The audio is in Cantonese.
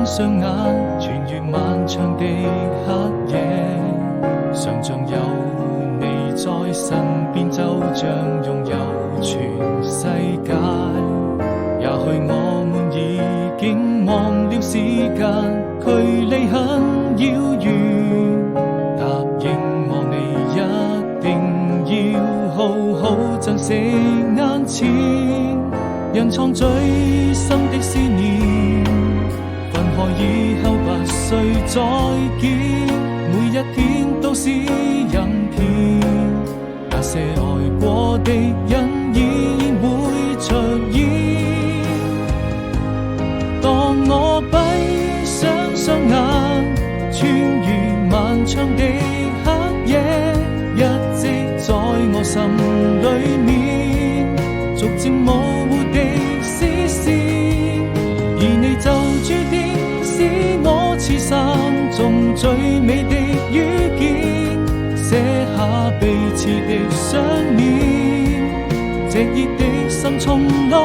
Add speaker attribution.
Speaker 1: 雙眼，穿越漫長的黑夜，想像有你在身邊，就像擁有全世界。也許我們已經忘了時間，距離很遙遠。答應我，你一定要好好珍惜眼前，人藏最深的思念。分開以後不需再見，每一天都是人片。那些愛過的人依然會出現。當我閉上雙眼，穿越漫長的黑夜，一直在我心裏面，逐漸模糊的視線，而你就注定是我此生中最美的遇見，寫下彼此的相念，這熱的心從來